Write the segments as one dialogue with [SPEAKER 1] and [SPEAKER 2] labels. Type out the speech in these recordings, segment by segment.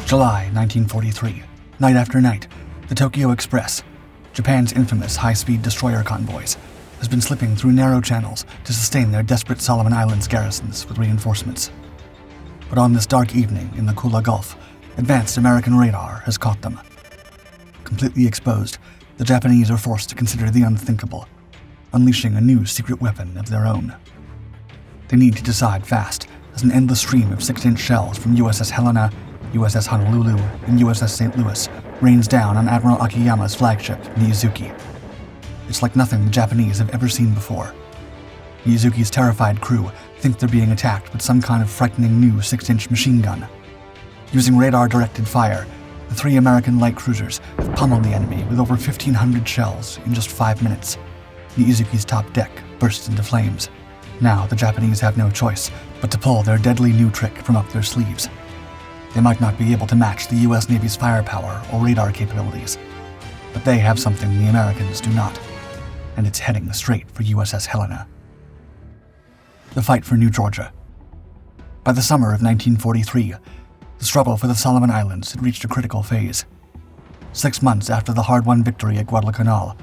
[SPEAKER 1] July 1943. Night after night, the Tokyo Express, Japan's infamous high-speed destroyer convoys, has been slipping through narrow channels to sustain their desperate Solomon Islands garrisons with reinforcements. But on this dark evening in the Kula Gulf, advanced American radar has caught them. Completely exposed, the Japanese are forced to consider the unthinkable, unleashing a new secret weapon of their own. They need to decide fast, as an endless stream of 6-inch shells from USS Helena, USS Honolulu, and USS St. Louis rains down on Admiral Akiyama's flagship, Niizuki. It's like nothing the Japanese have ever seen before. Niizuki's terrified crew think they're being attacked with some kind of frightening new 6-inch machine gun. Using radar-directed fire, the 3 American light cruisers have pummeled the enemy with over 1,500 shells in just 5 minutes. Niizuki's top deck bursts into flames. Now the Japanese have no choice but to pull their deadly new trick from up their sleeves. They might not be able to match the US Navy's firepower or radar capabilities, but they have something the Americans do not, and it's heading straight for USS Helena. The fight for New Georgia. By the summer of 1943, the struggle for the Solomon Islands had reached a critical phase. 6 months after the hard-won victory at Guadalcanal,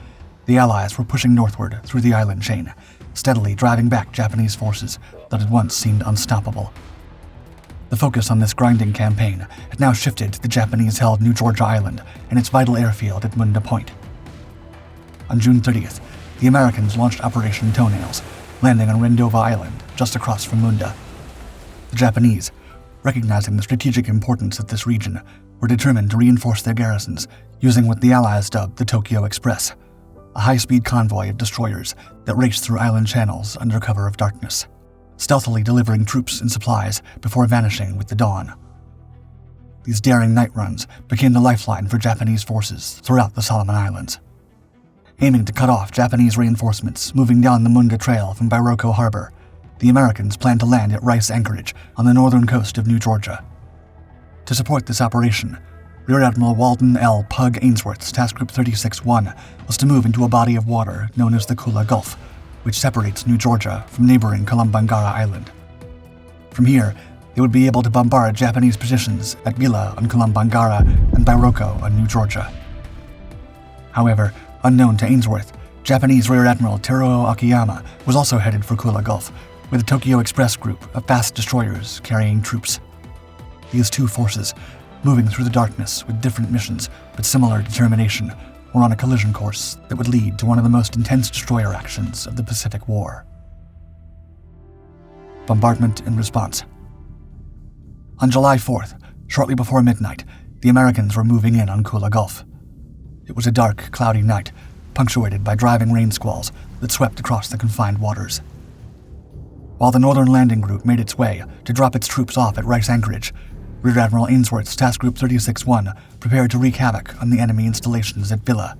[SPEAKER 1] the Allies were pushing northward through the island chain, steadily driving back Japanese forces that had once seemed unstoppable. The focus on this grinding campaign had now shifted to the Japanese-held New Georgia Island and its vital airfield at Munda Point. On June 30th, the Americans launched Operation Toenails, landing on Rendova Island, just across from Munda. The Japanese, recognizing the strategic importance of this region, were determined to reinforce their garrisons using what the Allies dubbed the Tokyo Express, a high-speed convoy of destroyers that raced through island channels under cover of darkness, stealthily delivering troops and supplies before vanishing with the dawn. These daring night runs became the lifeline for Japanese forces throughout the Solomon Islands. Aiming to cut off Japanese reinforcements moving down the Munda Trail from Bairoko Harbor, the Americans planned to land at Rice Anchorage on the northern coast of New Georgia. To support this operation, Rear Admiral Walden L. Pug Ainsworth's Task Group 36-1 was to move into a body of water known as the Kula Gulf, which separates New Georgia from neighboring Kolombangara Island. From here, they would be able to bombard Japanese positions at Bila on Kolombangara and Bairoko on New Georgia. However, unknown to Ainsworth, Japanese Rear Admiral Teruo Akiyama was also headed for Kula Gulf, with a Tokyo Express group of fast destroyers carrying troops. These two forces, moving through the darkness with different missions but similar determination, were on a collision course that would lead to one of the most intense destroyer actions of the Pacific War. Bombardment and response. On July 4th, shortly before midnight, the Americans were moving in on Kula Gulf. It was a dark, cloudy night, punctuated by driving rain squalls that swept across the confined waters. While the Northern Landing Group made its way to drop its troops off at Rice Anchorage, Rear Admiral Ainsworth's Task Group 36-1 prepared to wreak havoc on the enemy installations at Bila.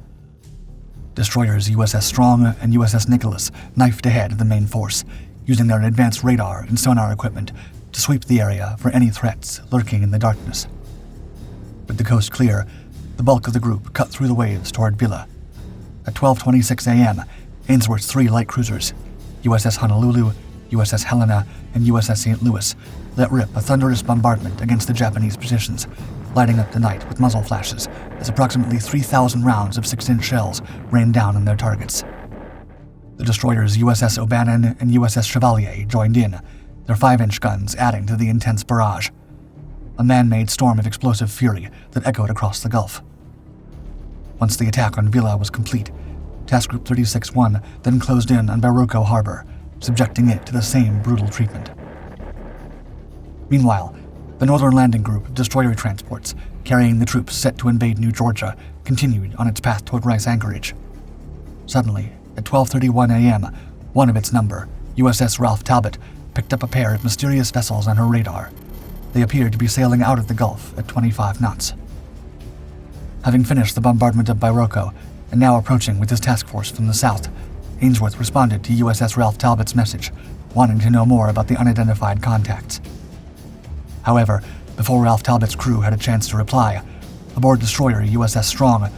[SPEAKER 1] Destroyers USS Strong and USS Nicholas knifed ahead of the main force, using their advanced radar and sonar equipment to sweep the area for any threats lurking in the darkness. With the coast clear, the bulk of the group cut through the waves toward Bila. At 12:26 a.m., Ainsworth's 3 light cruisers, USS Honolulu, USS Helena, and USS St. Louis, let rip a thunderous bombardment against the Japanese positions, lighting up the night with muzzle flashes as approximately 3,000 rounds of 6-inch shells rained down on their targets. The destroyers USS O'Bannon and USS Chevalier joined in, their 5-inch guns adding to the intense barrage, a man-made storm of explosive fury that echoed across the Gulf. Once the attack on Bila was complete, Task Group 36-1 then closed in on Bairoko Harbor, subjecting it to the same brutal treatment. Meanwhile, the Northern Landing Group of destroyer transports, carrying the troops set to invade New Georgia, continued on its path toward Rice Anchorage. Suddenly, at 12:31 a.m., one of its number, USS Ralph Talbot, picked up a pair of mysterious vessels on her radar. They appeared to be sailing out of the Gulf at 25 knots. Having finished the bombardment of Bairoko, and now approaching with his task force from the south, Ainsworth responded to USS Ralph Talbot's message, wanting to know more about the unidentified contacts. However, before Ralph Talbot's crew had a chance to reply, aboard destroyer USS Strong,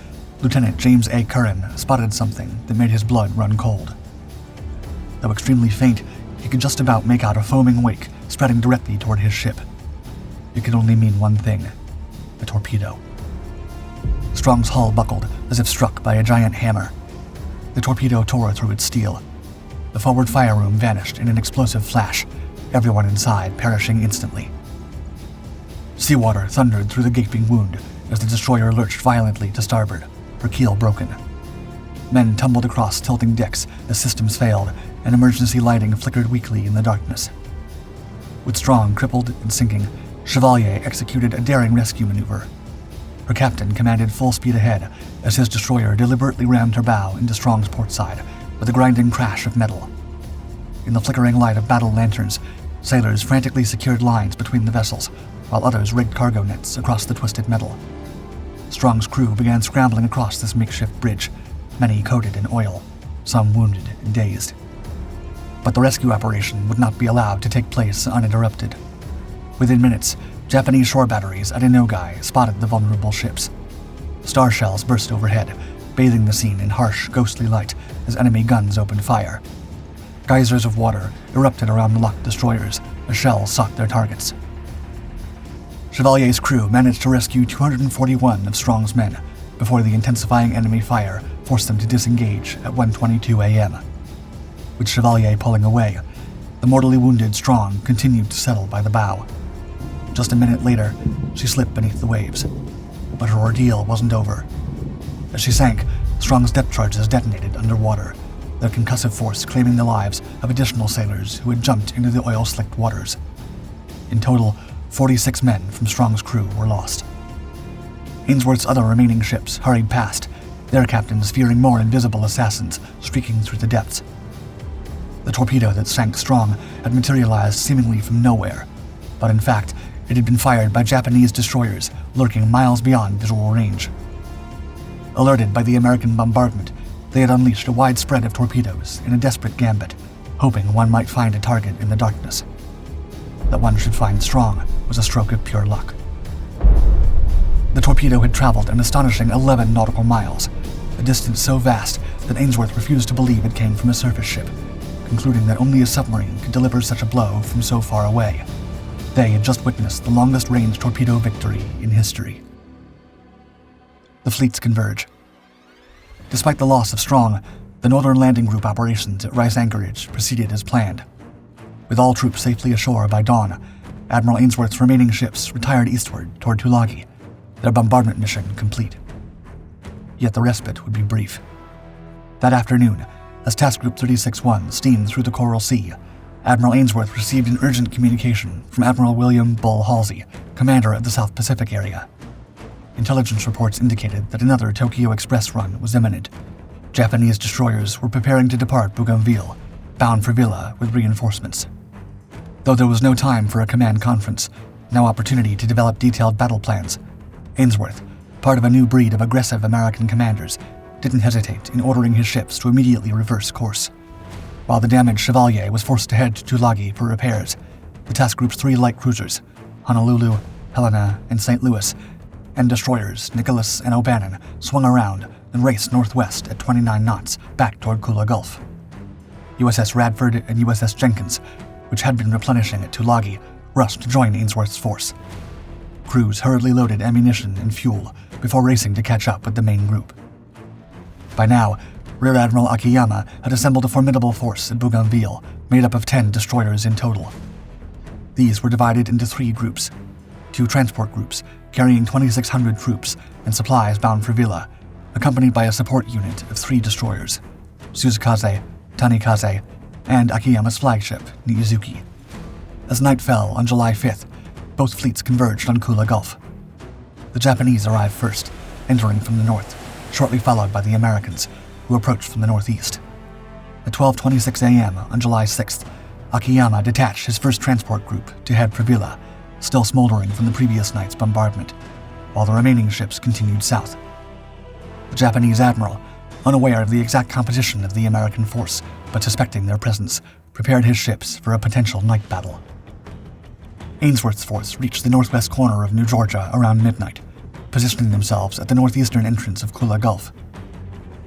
[SPEAKER 1] Lieutenant James A. Curran spotted something that made his blood run cold. Though extremely faint, he could just about make out a foaming wake spreading directly toward his ship. It could only mean one thing. a torpedo. Strong's hull buckled as if struck by a giant hammer. The torpedo tore through its steel. The forward fire room vanished in an explosive flash, everyone inside perishing instantly. Seawater thundered through the gaping wound as the destroyer lurched violently to starboard, her keel broken. Men tumbled across tilting decks as systems failed and emergency lighting flickered weakly in the darkness. With Strong crippled and sinking, Chevalier executed a daring rescue maneuver. Her captain commanded full speed ahead as his destroyer deliberately rammed her bow into Strong's port side with a grinding crash of metal. In the flickering light of battle lanterns, sailors frantically secured lines between the vessels, while others rigged cargo nets across the twisted metal. Strong's crew began scrambling across this makeshift bridge, many coated in oil, some wounded and dazed. But the rescue operation would not be allowed to take place uninterrupted. Within minutes, Japanese shore batteries at Inogai spotted the vulnerable ships. Star shells burst overhead, bathing the scene in harsh, ghostly light as enemy guns opened fire. Geysers of water erupted around the locked destroyers as shells sought their targets. Chevalier's crew managed to rescue 241 of Strong's men before the intensifying enemy fire forced them to disengage at 1:22 a.m. With Chevalier pulling away, the mortally wounded Strong continued to settle by the bow. Just a minute later, she slipped beneath the waves. But her ordeal wasn't over. As she sank, Strong's depth charges detonated underwater, their concussive force claiming the lives of additional sailors who had jumped into the oil-slicked waters. In total, 46 men from Strong's crew were lost. Ainsworth's other remaining ships hurried past, their captains fearing more invisible assassins streaking through the depths. The torpedo that sank Strong had materialized seemingly from nowhere, but in fact, it had been fired by Japanese destroyers lurking miles beyond visual range. Alerted by the American bombardment, they had unleashed a wide spread of torpedoes in a desperate gambit, hoping one might find a target in the darkness. That one should find Strong was a stroke of pure luck. The torpedo had traveled an astonishing 11 nautical miles, a distance so vast that Ainsworth refused to believe it came from a surface ship, concluding that only a submarine could deliver such a blow from so far away. They had just witnessed the longest-range torpedo victory in history. The fleets converge. Despite the loss of Strong, the Northern Landing Group operations at Rice Anchorage proceeded as planned. With all troops safely ashore by dawn, Admiral Ainsworth's remaining ships retired eastward toward Tulagi, their bombardment mission complete. Yet the respite would be brief. That afternoon, as Task Group 36-1 steamed through the Coral Sea, Admiral Ainsworth received an urgent communication from Admiral William Bull Halsey, commander of the South Pacific area. Intelligence reports indicated that another Tokyo Express run was imminent. Japanese destroyers were preparing to depart Bougainville, bound for Villa with reinforcements. Though there was no time for a command conference, no opportunity to develop detailed battle plans, Ainsworth, part of a new breed of aggressive American commanders, didn't hesitate in ordering his ships to immediately reverse course. While the damaged Chevalier was forced to head to Tulagi for repairs, the Task Group's 3 light cruisers, Honolulu, Helena, and St. Louis, and destroyers Nicholas and O'Bannon swung around and raced northwest at 29 knots back toward Kula Gulf. USS Radford and USS Jenkins, which had been replenishing at Tulagi, rushed to join Ainsworth's force. Crews hurriedly loaded ammunition and fuel before racing to catch up with the main group. By now, Rear Admiral Akiyama had assembled a formidable force at Bougainville, made up of 10 destroyers in total. These were divided into 3 groups: 2 transport groups carrying 2,600 troops and supplies bound for Villa, accompanied by a support unit of 3 destroyers: Suzukaze, Tanikaze, and Akiyama's flagship, Niizuki. As night fell on July 5th, both fleets converged on Kula Gulf. The Japanese arrived first, entering from the north, shortly followed by the Americans, who approached from the northeast. At 12:26 a.m. on July 6th, Akiyama detached his first transport group to head for Villa, still smoldering from the previous night's bombardment, while the remaining ships continued south. The Japanese admiral, unaware of the exact composition of the American force, but suspecting their presence, prepared his ships for a potential night battle. Ainsworth's force reached the northwest corner of New Georgia around midnight, positioning themselves at the northeastern entrance of Kula Gulf.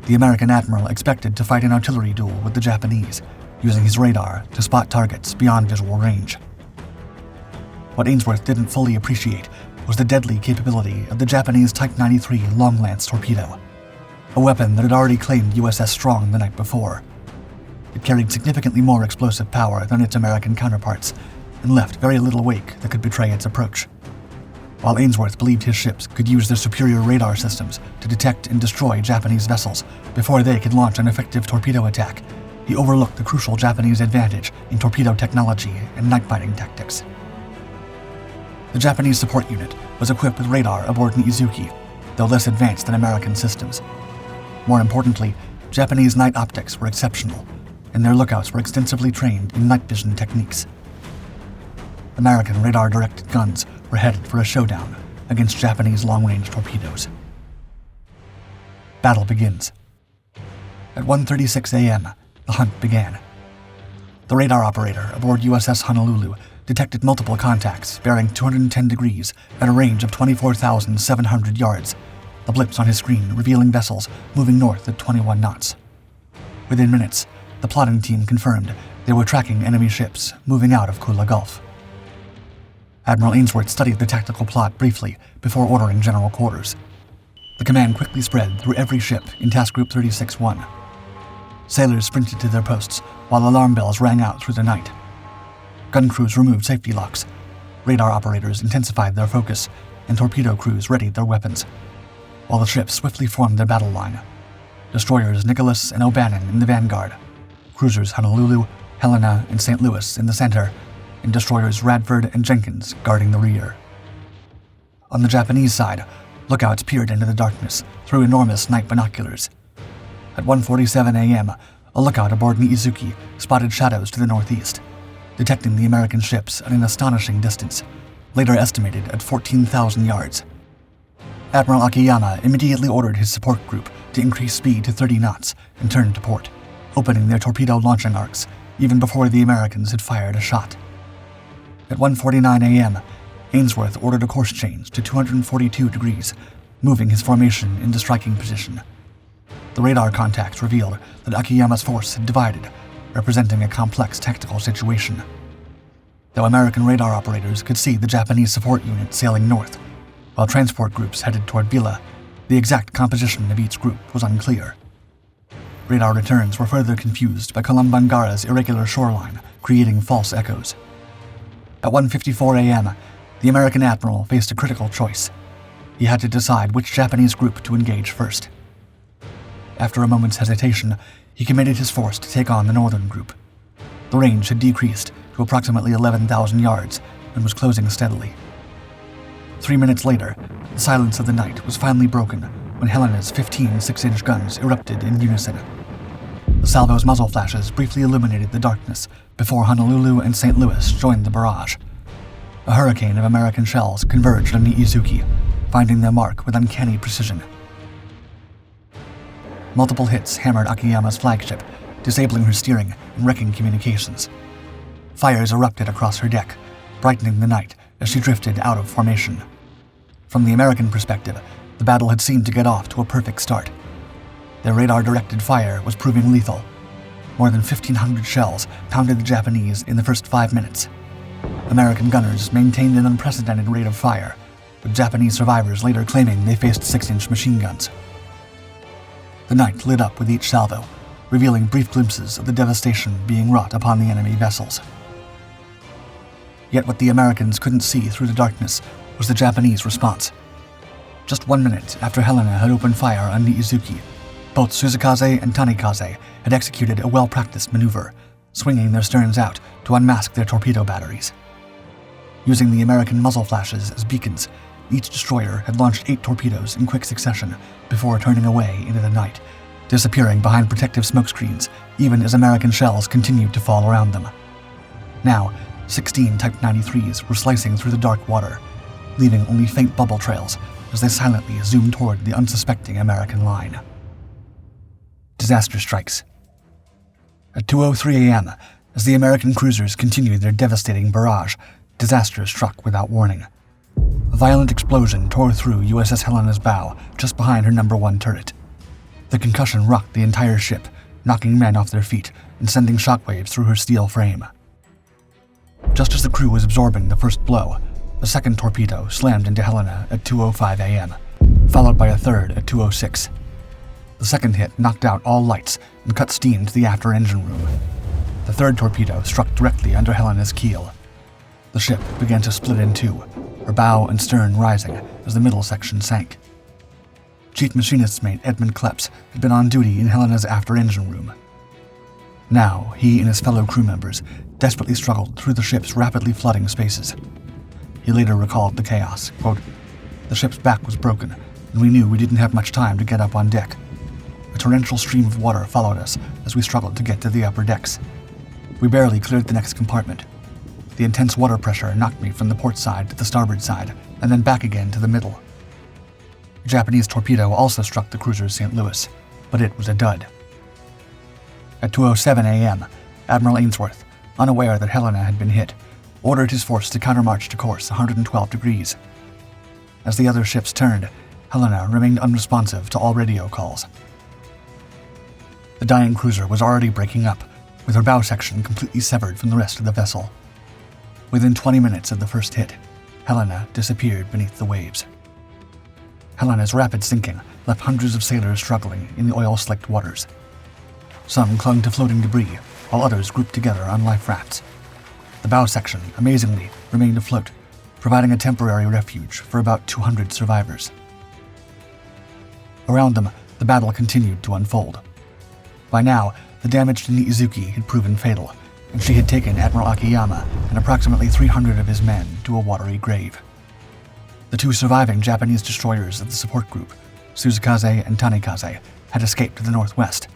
[SPEAKER 1] The American admiral expected to fight an artillery duel with the Japanese, using his radar to spot targets beyond visual range. What Ainsworth didn't fully appreciate was the deadly capability of the Japanese Type 93 Long Lance torpedo, a weapon that had already claimed USS Strong the night before. It carried significantly more explosive power than its American counterparts, and left very little wake that could betray its approach. While Ainsworth believed his ships could use their superior radar systems to detect and destroy Japanese vessels before they could launch an effective torpedo attack, he overlooked the crucial Japanese advantage in torpedo technology and night-fighting tactics. The Japanese support unit was equipped with radar aboard Niizuki, though less advanced than American systems. More importantly, Japanese night optics were exceptional, and their lookouts were extensively trained in night vision techniques. American radar-directed guns were headed for a showdown against Japanese long-range torpedoes. Battle begins. At 1:36 a.m., the hunt began. The radar operator aboard USS Honolulu detected multiple contacts bearing 210 degrees at a range of 24,700 yards, the blips on his screen revealing vessels moving north at 21 knots. Within minutes, the plotting team confirmed they were tracking enemy ships moving out of Kula Gulf. Admiral Ainsworth studied the tactical plot briefly before ordering general quarters. The command quickly spread through every ship in Task Group 36-1. Sailors sprinted to their posts while alarm bells rang out through the night. Gun crews removed safety locks. Radar operators intensified their focus, and torpedo crews readied their weapons, while the ships swiftly formed their battle line. Destroyers Nicholas and O'Bannon in the vanguard, cruisers Honolulu, Helena, and St. Louis in the center, and destroyers Radford and Jenkins guarding the rear. On the Japanese side, lookouts peered into the darkness through enormous night binoculars. At 1:47 a.m., a lookout aboard Niizuki spotted shadows to the northeast, detecting the American ships at an astonishing distance, later estimated at 14,000 yards. Admiral Akiyama immediately ordered his support group to increase speed to 30 knots and turn to port, opening their torpedo launching arcs even before the Americans had fired a shot. At 1:49 a.m., Ainsworth ordered a course change to 242 degrees, moving his formation into striking position. The radar contacts revealed that Akiyama's force had divided, representing a complex tactical situation. Though American radar operators could see the Japanese support unit sailing north, while transport groups headed toward Vila, the exact composition of each group was unclear. Radar returns were further confused by Kolombangara's irregular shoreline, creating false echoes. At 1:54 a.m., the American admiral faced a critical choice. He had to decide which Japanese group to engage first. After a moment's hesitation, he committed his force to take on the northern group. The range had decreased to approximately 11,000 yards and was closing steadily. 3 minutes later, the silence of the night was finally broken when Helena's 15 6-inch guns erupted in unison. The salvo's muzzle flashes briefly illuminated the darkness before Honolulu and St. Louis joined the barrage. A hurricane of American shells converged on Niizuki, finding their mark with uncanny precision. Multiple hits hammered Akiyama's flagship, disabling her steering and wrecking communications. Fires erupted across her deck, brightening the night as she drifted out of formation. From the American perspective, the battle had seemed to get off to a perfect start. Their radar-directed fire was proving lethal. More than 1,500 shells pounded the Japanese in the first 5 minutes. American gunners maintained an unprecedented rate of fire, with Japanese survivors later claiming they faced 6-inch machine guns. The night lit up with each salvo, revealing brief glimpses of the devastation being wrought upon the enemy vessels. Yet what the Americans couldn't see through the darkness was the Japanese response. Just 1 minute after Helena had opened fire on Niizuki, both Suzukaze and Tanikaze had executed a well-practiced maneuver, swinging their sterns out to unmask their torpedo batteries. Using the American muzzle flashes as beacons, each destroyer had launched 8 torpedoes in quick succession before turning away into the night, disappearing behind protective smokescreens even as American shells continued to fall around them. Now, 16 Type 93s were slicing through the dark water, leaving only faint bubble trails as they silently zoomed toward the unsuspecting American line. Disaster strikes. At 2:03 a.m., as the American cruisers continued their devastating barrage, disaster struck without warning. A violent explosion tore through USS Helena's bow just behind her number 1 turret. The concussion rocked the entire ship, knocking men off their feet and sending shockwaves through her steel frame. Just as the crew was absorbing the first blow, The second torpedo slammed into Helena at 2:05 a.m., followed by a third at 2:06. The second hit knocked out all lights and cut steam to the after engine room. The third torpedo struck directly under Helena's keel. The ship began to split in two, her bow and stern rising as the middle section sank. Chief Machinist's mate Edmund Kleps had been on duty in Helena's after engine room. Now, he and his fellow crew members desperately struggled through the ship's rapidly flooding spaces. He later recalled the chaos, quote, "The ship's back was broken, and we knew we didn't have much time to get up on deck. A torrential stream of water followed us as we struggled to get to the upper decks. We barely cleared the next compartment. The intense water pressure knocked me from the port side to the starboard side, and then back again to the middle." A Japanese torpedo also struck the cruiser St. Louis, but it was a dud. At 2:07 a.m., Admiral Ainsworth, unaware that Helena had been hit, ordered his force to countermarch to course 112 degrees. As the other ships turned, Helena remained unresponsive to all radio calls. The dying cruiser was already breaking up, with her bow section completely severed from the rest of the vessel. Within 20 minutes of the first hit, Helena disappeared beneath the waves. Helena's rapid sinking left hundreds of sailors struggling in the oil-slicked waters. Some clung to floating debris, while others grouped together on life rafts. The bow section, amazingly, remained afloat, providing a temporary refuge for about 200 survivors. Around them, the battle continued to unfold. By now, the damage to Niizuki had proven fatal, and she had taken Admiral Akiyama and approximately 300 of his men to a watery grave. The two surviving Japanese destroyers of the support group, Suzukaze and Tanikaze, had escaped to the northwest,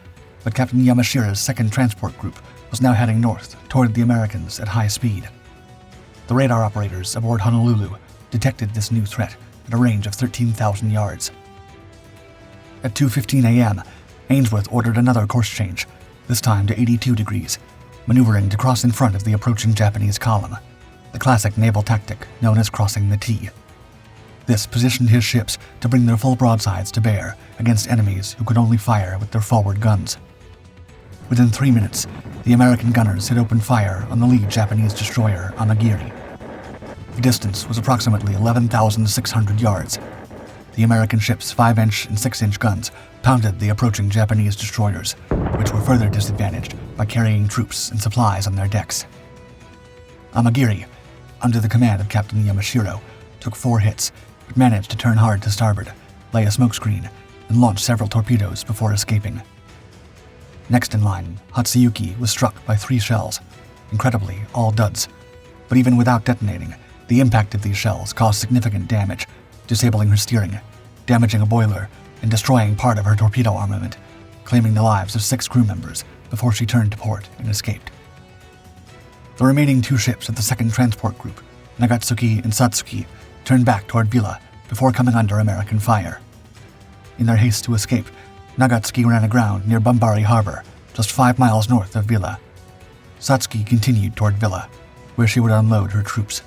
[SPEAKER 1] but Captain Yamashira's second transport group was now heading north toward the Americans at high speed. The radar operators aboard Honolulu detected this new threat at a range of 13,000 yards. At 2:15 a.m., Ainsworth ordered another course change, this time to 82 degrees, maneuvering to cross in front of the approaching Japanese column, the classic naval tactic known as crossing the T. This positioned his ships to bring their full broadsides to bear against enemies who could only fire with their forward guns. Within 3 minutes, the American gunners had opened fire on the lead Japanese destroyer Amagiri. The distance was approximately 11,600 yards. The American ship's 5-inch and 6-inch guns pounded the approaching Japanese destroyers, which were further disadvantaged by carrying troops and supplies on their decks. Amagiri, under the command of Captain Yamashiro, took 4 hits, but managed to turn hard to starboard, lay a smokescreen, and launch several torpedoes before escaping. Next in line, Hatsuyuki was struck by 3 shells, incredibly all duds, but even without detonating, the impact of these shells caused significant damage, disabling her steering, damaging a boiler, and destroying part of her torpedo armament, claiming the lives of 6 crew members before she turned to port and escaped. The remaining 2 ships of the second transport group, Nagatsuki and Satsuki, turned back toward Vila before coming under American fire. In their haste to escape, Nagatsuki ran aground near Bombari Harbor, just 5 miles north of Vila. Satsuki continued toward Vila, where she would unload her troops.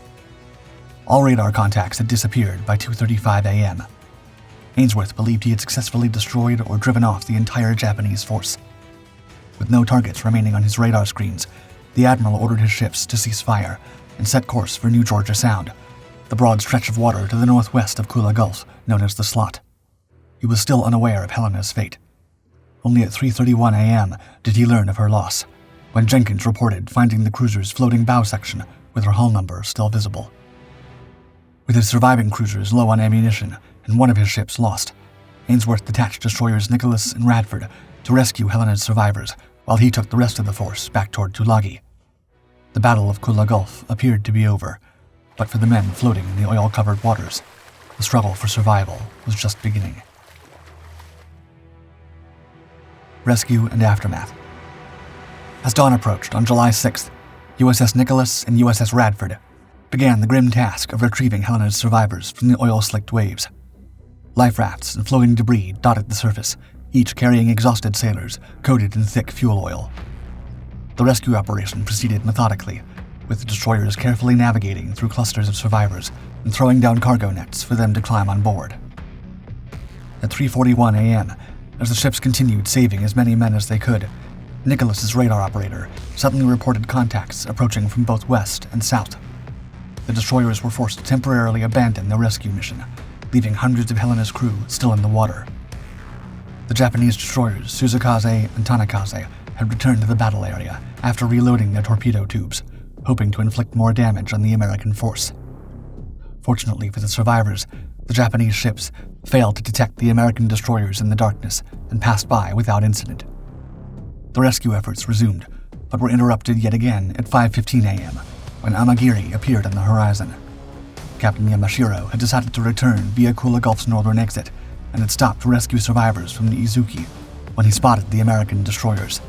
[SPEAKER 1] All radar contacts had disappeared by 2:35 a.m. Ainsworth believed he had successfully destroyed or driven off the entire Japanese force. With no targets remaining on his radar screens, the Admiral ordered his ships to cease fire and set course for New Georgia Sound, the broad stretch of water to the northwest of Kula Gulf known as the Slot. He was still unaware of Helena's fate. Only at 3:31 a.m. did he learn of her loss, when Jenkins reported finding the cruiser's floating bow section with her hull number still visible. With his surviving cruisers low on ammunition and one of his ships lost, Ainsworth detached destroyers Nicholas and Radford to rescue Helena's survivors, while he took the rest of the force back toward Tulagi. The Battle of Kula Gulf appeared to be over, but for the men floating in the oil-covered waters, the struggle for survival was just beginning. Rescue and aftermath. As dawn approached on July 6th, USS Nicholas and USS Radford began the grim task of retrieving Helena's survivors from the oil-slicked waves. Life rafts and floating debris dotted the surface, each carrying exhausted sailors coated in thick fuel oil. The rescue operation proceeded methodically, with the destroyers carefully navigating through clusters of survivors and throwing down cargo nets for them to climb on board. At 3:41 a.m., as the ships continued saving as many men as they could, Nicholas's radar operator suddenly reported contacts approaching from both west and south. the destroyers were forced to temporarily abandon their rescue mission, leaving hundreds of Helena's crew still in the water. The Japanese destroyers Suzukaze and Tanakaze had returned to the battle area after reloading their torpedo tubes, hoping to inflict more damage on the American force. Fortunately for the survivors, the Japanese ships failed to detect the American destroyers in the darkness and passed by without incident. The rescue efforts resumed, but were interrupted yet again at 5:15 a.m. when Amagiri appeared on the horizon. Captain Yamashiro had decided to return via Kula Gulf's northern exit and had stopped to rescue survivors from Niizuki when he spotted the American destroyers.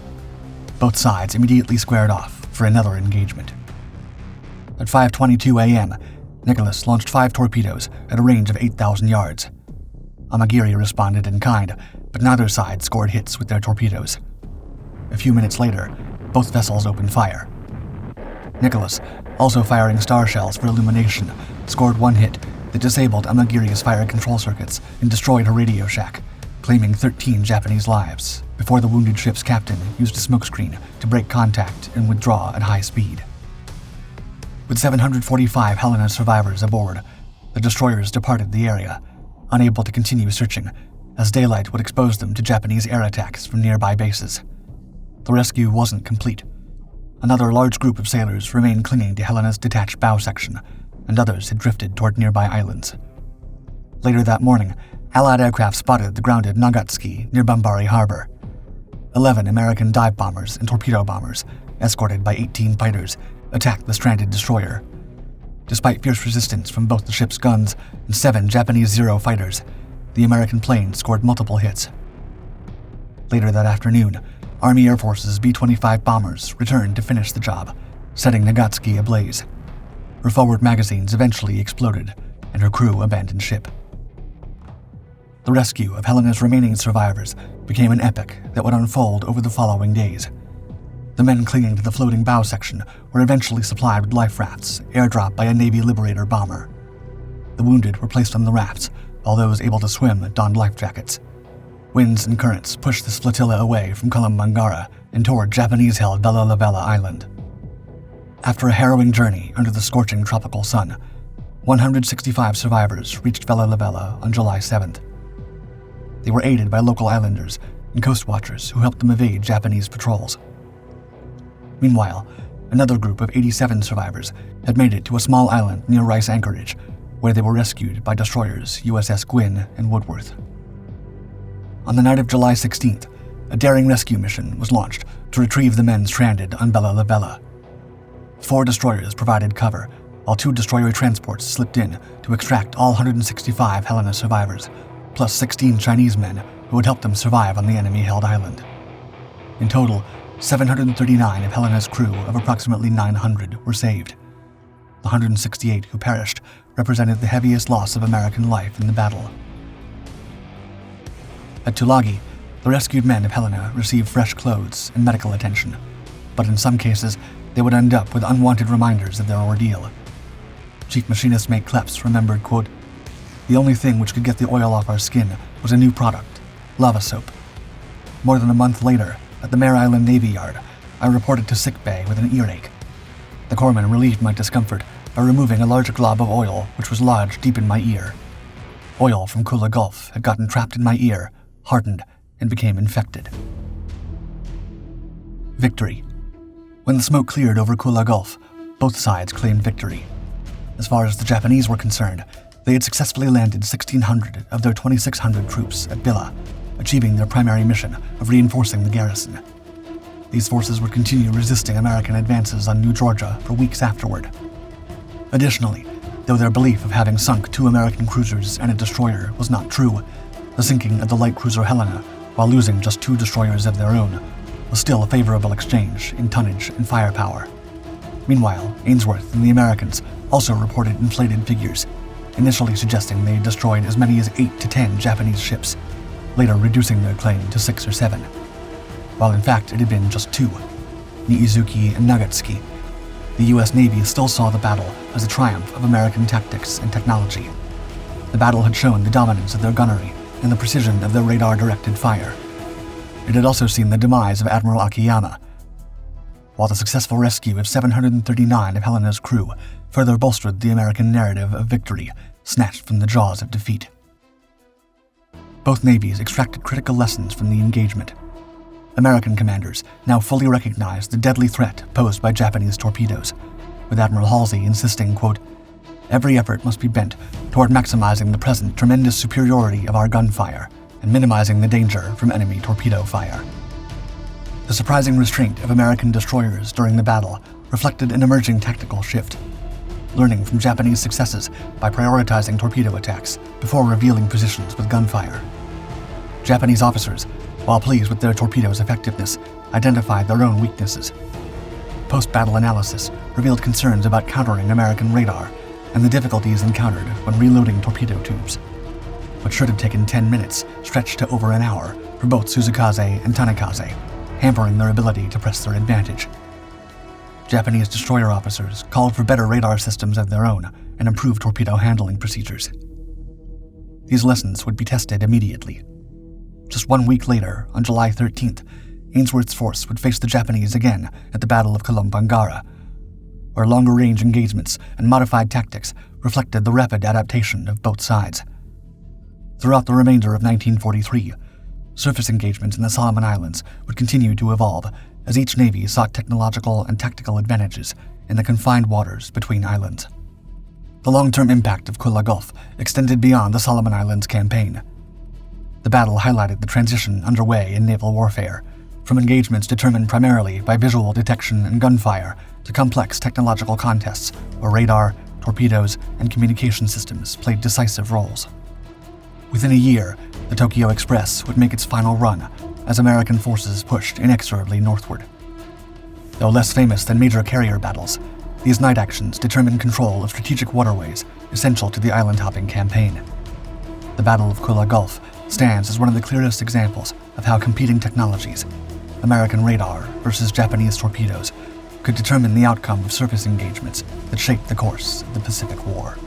[SPEAKER 1] Both sides immediately squared off for another engagement. At 5:22 a.m., Nicholas launched 5 torpedoes at a range of 8,000 yards. Amagiri responded in kind, but neither side scored hits with their torpedoes. A few minutes later, both vessels opened fire. Nicholas, also firing star shells for illumination, scored 1 hit that disabled Amagiri's fire control circuits and destroyed her radio shack, claiming 13 Japanese lives, before the wounded ship's captain used a smokescreen to break contact and withdraw at high speed. With 745 Helena survivors aboard, the destroyers departed the area, unable to continue searching, as daylight would expose them to Japanese air attacks from nearby bases. The rescue wasn't complete. Another large group of sailors remained clinging to Helena's detached bow section, and others had drifted toward nearby islands. Later that morning, Allied aircraft spotted the grounded Nagatsuki near Bambari Harbor. 11 American dive bombers and torpedo bombers, escorted by 18 fighters, attacked the stranded destroyer. Despite fierce resistance from both the ship's guns and 7 Japanese Zero fighters, the American plane scored multiple hits. Later that afternoon, Army Air Force's B-25 bombers returned to finish the job, setting Nagatsuki ablaze. Her forward magazines eventually exploded, and her crew abandoned ship. The rescue of Helena's remaining survivors became an epic that would unfold over the following days. The men clinging to the floating bow section were eventually supplied with life rafts, airdropped by a Navy Liberator bomber. The wounded were placed on the rafts, while those able to swim donned life jackets. Winds and currents pushed this flotilla away from Kalamangara and toward Japanese-held Vella Island. After a harrowing journey under the scorching tropical sun, 165 survivors reached Vella on July 7th. They were aided by local islanders and coast watchers who helped them evade Japanese patrols. Meanwhile, another group of 87 survivors had made it to a small island near Rice Anchorage, where they were rescued by destroyers USS Gwyn and Woodworth. On the night of July 16th, a daring rescue mission was launched to retrieve the men stranded on Vella. 4 destroyers provided cover, while 2 destroyer transports slipped in to extract all 165 Helena survivors, plus 16 Chinese men who would help them survive on the enemy-held island. In total, 739 of Helena's crew of approximately 900 were saved. The 168 who perished represented the heaviest loss of American life in the battle. At Tulagi, the rescued men of Helena received fresh clothes and medical attention, but in some cases, they would end up with unwanted reminders of their ordeal. Chief Machinist Mate Kleps remembered, quote, "The only thing which could get the oil off our skin was a new product, lava soap. More than a month later, at the Mare Island Navy Yard, I reported to sickbay with an earache. The corpsman relieved my discomfort by removing a large glob of oil which was lodged deep in my ear. Oil from Kula Gulf had gotten trapped in my ear, hardened, and became infected." Victory. When the smoke cleared over Kula Gulf, both sides claimed victory. As far as the Japanese were concerned, they had successfully landed 1,600 of their 2,600 troops at Bila, achieving their primary mission of reinforcing the garrison. These forces would continue resisting American advances on New Georgia for weeks afterward. Additionally, though their belief of having sunk 2 American cruisers and a destroyer was not true, the sinking of the light cruiser Helena, while losing just 2 destroyers of their own, was still a favorable exchange in tonnage and firepower. Meanwhile, Ainsworth and the Americans also reported inflated figures, initially suggesting they had destroyed as many as 8 to 10 Japanese ships, later reducing their claim to 6 or 7, while in fact it had been just 2, Niizuki and Nagatsuki. The U.S. Navy still saw the battle as a triumph of American tactics and technology. The battle had shown the dominance of their gunnery and the precision of their radar-directed fire. It had also seen the demise of Admiral Akiyama. While the successful rescue of 739 of Helena's crew further bolstered the American narrative of victory snatched from the jaws of defeat. Both navies extracted critical lessons from the engagement. American commanders now fully recognized the deadly threat posed by Japanese torpedoes, with Admiral Halsey insisting, quote, "Every effort must be bent toward maximizing the present tremendous superiority of our gunfire and minimizing the danger from enemy torpedo fire." The surprising restraint of American destroyers during the battle reflected an emerging tactical shift, learning from Japanese successes by prioritizing torpedo attacks before revealing positions with gunfire. Japanese officers, while pleased with their torpedoes' effectiveness, identified their own weaknesses. Post-battle analysis revealed concerns about countering American radar and the difficulties encountered when reloading torpedo tubes. What should have taken 10 minutes stretched to over an hour for both Suzukaze and Tanikaze, hampering their ability to press their advantage. Japanese destroyer officers called for better radar systems of their own and improved torpedo handling procedures. These lessons would be tested immediately. Just 1 week later, on July 13th, Ainsworth's force would face the Japanese again at the Battle of Kolombangara, where longer-range engagements and modified tactics reflected the rapid adaptation of both sides. Throughout the remainder of 1943, surface engagements in the Solomon Islands would continue to evolve as each navy sought technological and tactical advantages in the confined waters between islands. The long-term impact of Kula Gulf extended beyond the Solomon Islands campaign. The battle highlighted the transition underway in naval warfare, from engagements determined primarily by visual detection and gunfire to complex technological contests where radar, torpedoes, and communication systems played decisive roles. Within a year, the Tokyo Express would make its final run as American forces pushed inexorably northward. Though less famous than major carrier battles, these night actions determined control of strategic waterways essential to the island-hopping campaign. The Battle of Kula Gulf stands as one of the clearest examples of how competing technologies, American radar versus Japanese torpedoes, could determine the outcome of surface engagements that shaped the course of the Pacific War.